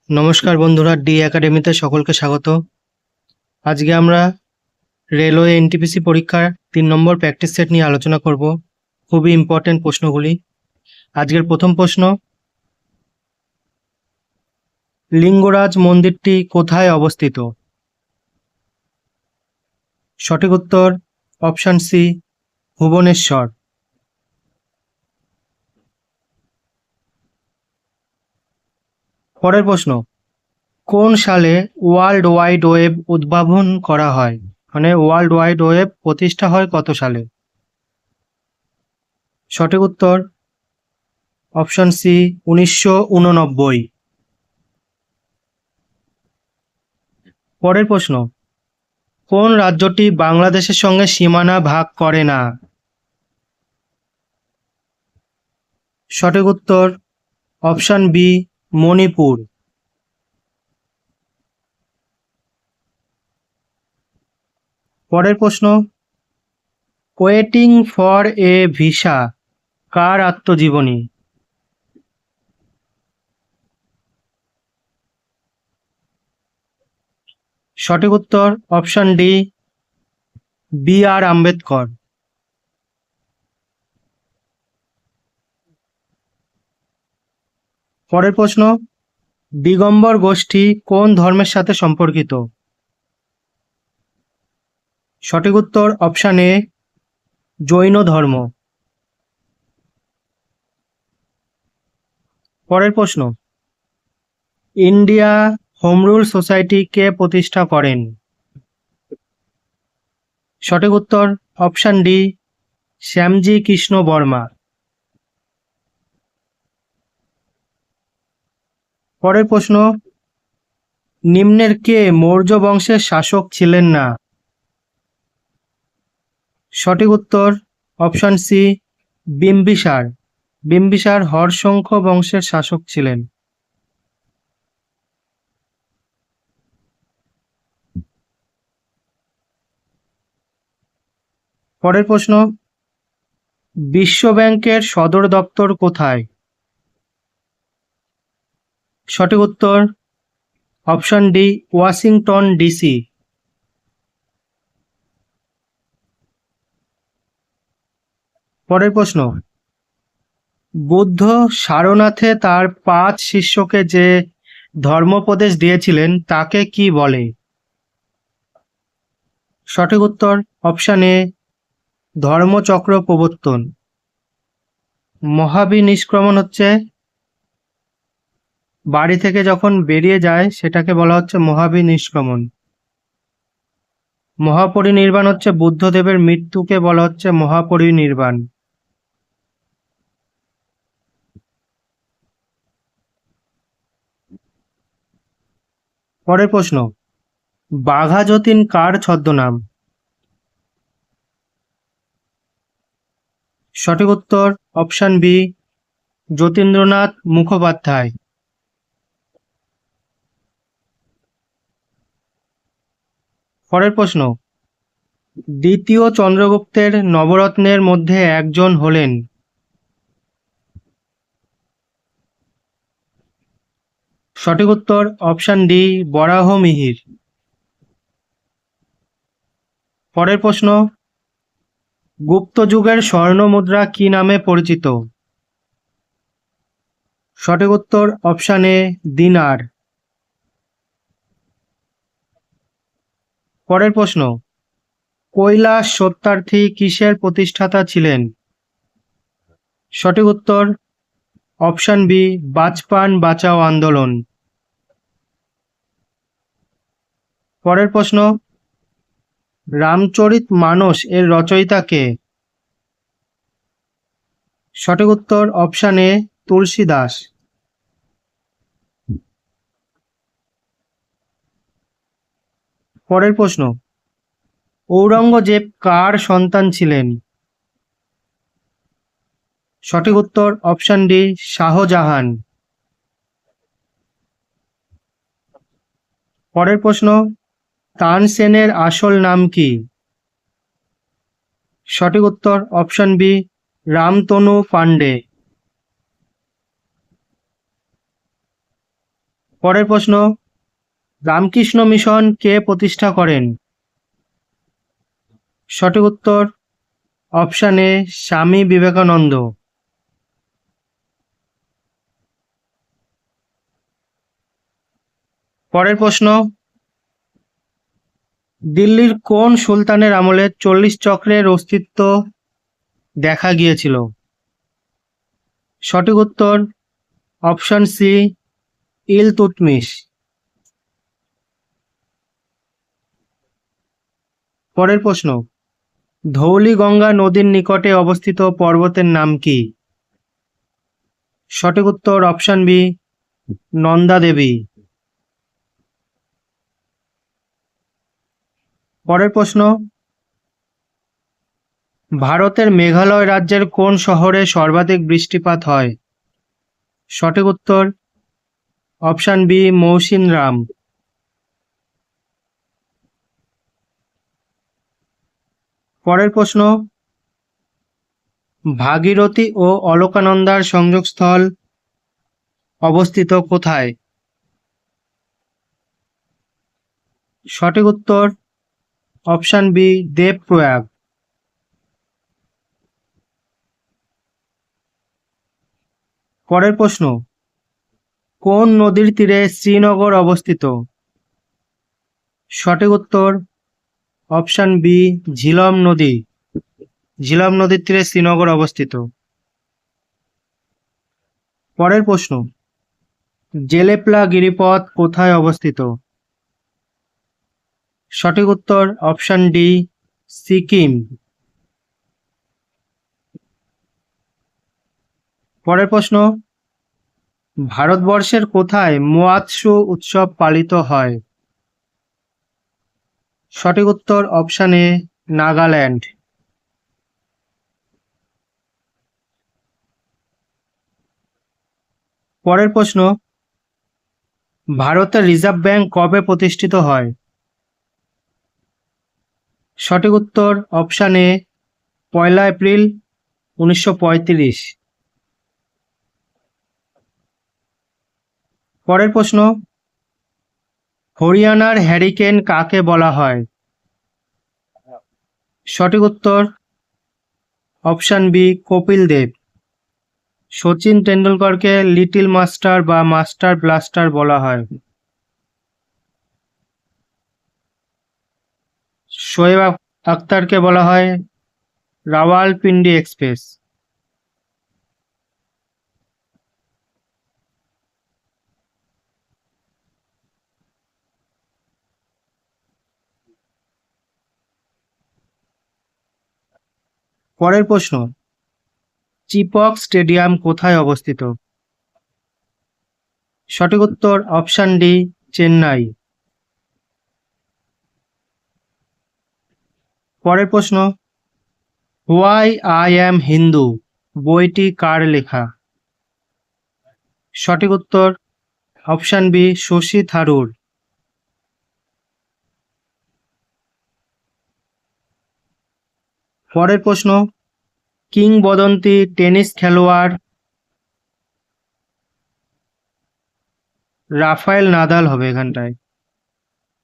নমস্কার বন্ধুরা, ডি একাডেমিতে সকলকে স্বাগত। আজকে আমরা রেলওয়ে এনটিপিসি পরীক্ষার 3 নম্বর প্র্যাকটিস সেট নিয়ে আলোচনা করব। খুবই ইম্পর্টেন্ট প্রশ্নগুলি। আজকের প্রথম প্রশ্ন, লিঙ্গরাজ মন্দিরটি কোথায় অবস্থিত? সঠিক উত্তর অপশন সি, ভুবনেশ্বর। পরের প্রশ্ন, কোন সালে ওয়ার্ল্ড ওয়াইড ওয়েব উদ্ভাবন করা হয়? মানে ওয়ার্ল্ড ওয়াইড ওয়েব প্রতিষ্ঠা হয় কত সালে? সঠিক উত্তর অপশন সি, 1989। পরের প্রশ্ন, কোন রাজ্যটি বাংলাদেশের সঙ্গে সীমানা ভাগ করে না? সঠিক উত্তর অপশন বি, মণিপুর। পরের প্রশ্ন, ওয়েটিং ফর এ ভিসা কার আত্মজীবনী? সঠিক উত্তর অপশন ডি, বি আর আম্বেদকর। পরের প্রশ্ন, দিগম্বর গোষ্ঠী কোন ধর্মের সাথে সম্পর্কিত? সঠিক উত্তর অপশন এ, জৈন ধর্ম। পরের প্রশ্ন, ইন্ডিয়া হোম রুল সোসাইটি কে প্রতিষ্ঠা করেন? সঠিক উত্তর অপশন ডি, শ্যামজি কৃষ্ণ বর্মা। পরের প্রশ্ন, নিম্নের কে মৌর্য বংশের শাসক ছিলেন না? সঠিক উত্তর অপশন সি, বিম্বিসার। বিম্বিসার হর্ষঙ্খ বংশের শাসক ছিলেন। পরের প্রশ্ন, বিশ্ব ব্যাংকের সদর দপ্তর কোথায়? সঠিক উত্তর অপশন ডি, ওয়াশিংটন ডিসি। পরের প্রশ্ন, বুদ্ধ সারনাথে তার 5 শিষ্যকে যে ধর্মোপদেশ দিয়েছিলেন তাকে কি বলে? সঠিক উত্তর অপশন এ, ধর্মচক্র প্রবর্তন। মহাবিনিষ্ক্রমণ হচ্ছে বাড়ি থেকে যখন বেরিয়ে যায় সেটাকে বলা হচ্ছে মহাবিনিষ্ক্রমণ। মহাপরিনির্বাণ হচ্ছে বুদ্ধদেবের মৃত্যুকে বলা হচ্ছে মহাপরিনির্বাণ। পরের প্রশ্ন, বাঘা যতীন কার ছদ্মনাম? সঠিক উত্তর অপশন বি, যতীন্দ্রনাথ মুখোপাধ্যায়। পরের প্রশ্ন, দ্বিতীয় চন্দ্রগুপ্তের নবরত্নের মধ্যে একজন হলেন? সঠিক উত্তর অপশন ডি, বরাহ মিহির। পরের প্রশ্ন, গুপ্ত যুগের স্বর্ণ মুদ্রা কি নামে পরিচিত? সঠিক উত্তর অপশন এ, দিনার। পরের প্রশ্ন, কৈলাস সত্যার্থী কিসের প্রতিষ্ঠাতা ছিলেন? সঠিক উত্তর অপশন বি, বাচপান বাঁচাও আন্দোলন। পরের প্রশ্ন, রামচরিত মানস এর রচয়িতা কে? সঠিক উত্তর অপশন এ, তুলসীদাস। পরের প্রশ্ন, ঔরঙ্গজেব কার সন্তান ছিলেন? সঠিক উত্তর অপশন ডি, শাহজাহান। পরের প্রশ্ন, তানসেনের আসল নাম কি? সঠিক উত্তর অপশন বি, রামতনু পান্ডে। পরের প্রশ্ন, রামকৃষ্ণ মিশন কে প্রতিষ্ঠা করেন? সঠিক উত্তর অপশন এ স্বামী বিবেকানন্দ। পরের প্রশ্ন, দিল্লির কোন সুলতানের আমলে 40 চক্রের অস্তিত্ব দেখা গিয়েছিল? সঠিক উত্তর অপশন সি ইলতুৎমিশ। পরের প্রশ্ন, ধৌলিগঙ্গা নদীর নিকটে অবস্থিত পর্বতের নাম কি? সঠিক উত্তর অপশন বি নন্দা দেবী। পরের প্রশ্ন, ভারতের মেঘালয় রাজ্যের কোন শহরে সর্বাধিক বৃষ্টিপাত হয়? সঠিক উত্তর অপশন বি মৌসিনরাম। পরের প্রশ্ন, ভাগীরথী ও অলকানন্দার সংযোগস্থল অবস্থিত কোথায়? সঠিক উত্তর অপশন বি দেবপ্রয়াগ। পরের প্রশ্ন, কোন নদীর তীরে শ্রীনগর অবস্থিত? সঠিক উত্তর অপশন বি ঝিলম নদী। ঝিলম নদীর তীরে শ্রীনগর অবস্থিত। পরের প্রশ্ন, জেলেপলা গিরিপথ কোথায় অবস্থিত? সঠিক উত্তর অপশন ডি সিকিম। পরের প্রশ্ন, ভারতবর্ষের কোথায় মোয়াৎসু উৎসব পালিত হয়? সঠিক উত্তর অপশন এ নাগাল্যান্ড। পরের প্রশ্ন, ভারতের রিজার্ভ ব্যাংক কবে প্রতিষ্ঠিত হয়? সঠিক উত্তর অপশন এ 1 এপ্রিল 1935। পরের প্রশ্ন, হরিয়ানার হ্যারিকেন কাকে বলা হয়? সঠিক উত্তর option B Kapil Dev. Sachin টেন্ডুলকরকে little master বা মাস্টার ব্লাস্টার বলা হয়। শোয়েব আখতারকে বলা হয় রাওয়ালপিন্ডি এক্সপ্রেস। পরের প্রশ্ন, চিপক স্টেডিয়াম কোথায় অবস্থিত? সঠিক উত্তর অপশন ডি চেন্নাই। পরের প্রশ্ন, হোয়াই আই অ্যাম হিন্দু বইটি কার লেখা? সঠিক উত্তর অপশন বি শশী থারুর। পরের প্রশ্ন, কিংবদন্তি টেনিস খেলোয়াড় রাফায়েল নাদাল হবে এখানটায়।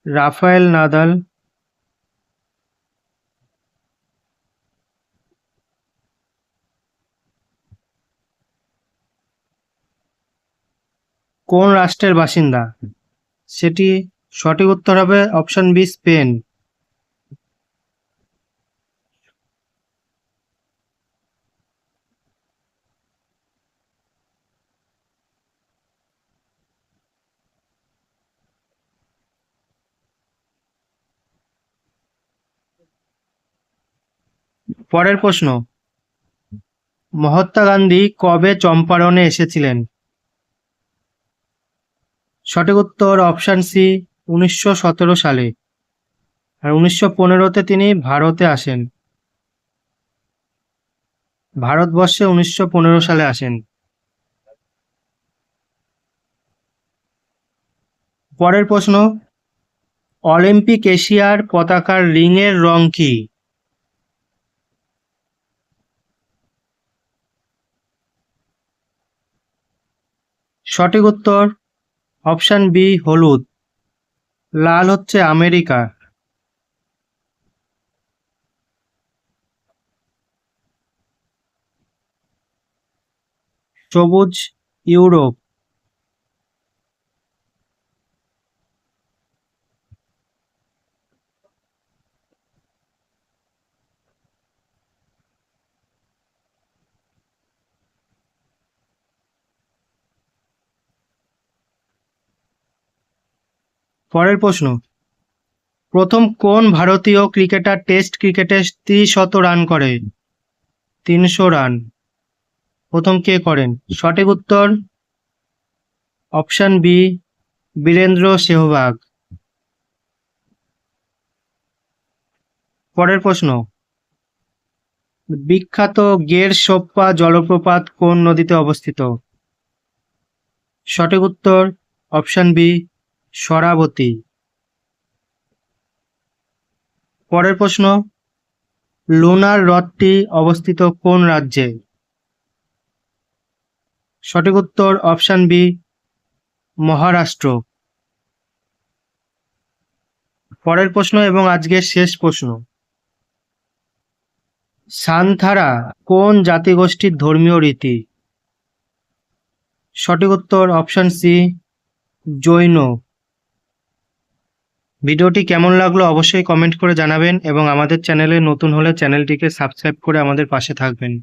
রাফায়েল নাদাল কোন রাষ্ট্রের বাসিন্দা? সেটি সঠিক উত্তর হবে অপশন বি স্পেন। পরের প্রশ্ন, মহাত্মা গান্ধী কবে চম্পারণে এসেছিলেন? সঠিক উত্তর অপশন সি 1917 সালে। আর 1915-তে তিনি ভারতে আসেন। ভারতবর্ষে 1915 সালে আসেন। পরের প্রশ্ন, অলিম্পিক এশিয়ার পতাকার রিংয়ের রং কি? সঠিক উত্তর অপশান বি হলুদ। লাল হচ্ছে আমেরিকা। সবুজ ইউরোপ। পরের প্রশ্ন, প্রথম কোন ভারতীয় ক্রিকেটার টেস্ট ক্রিকেটে ৩০ রান করে? ৩০০ রান প্রথম কে করেন? সঠিক উত্তর অপশান বি বীরেন্দ্র সেহবাগ। পরের প্রশ্ন, বিখ্যাত গের সোপ্পা জলপ্রপাত কোন নদীতে অবস্থিত? সঠিক উত্তর অপশান বি শরাবতী। পরের প্রশ্ন, লুনার হ্রদটি অবস্থিত কোন রাজ্যে? সঠিক উত্তর অপশান বি মহারাষ্ট্র। পরের প্রশ্ন এবং আজকের শেষ প্রশ্ন, সান্থারা কোন জাতিগোষ্ঠীর ধর্মীয় রীতি? সঠিক উত্তর অপশান সি জৈন। ভিডিওটি কেমন লাগলো অবশ্যই কমেন্ট করে জানাবেন এবং আমাদের চ্যানেলে নতুন হলে চ্যানেলটিকে সাবস্ক্রাইব করে আমাদের পাশে থাকবেন।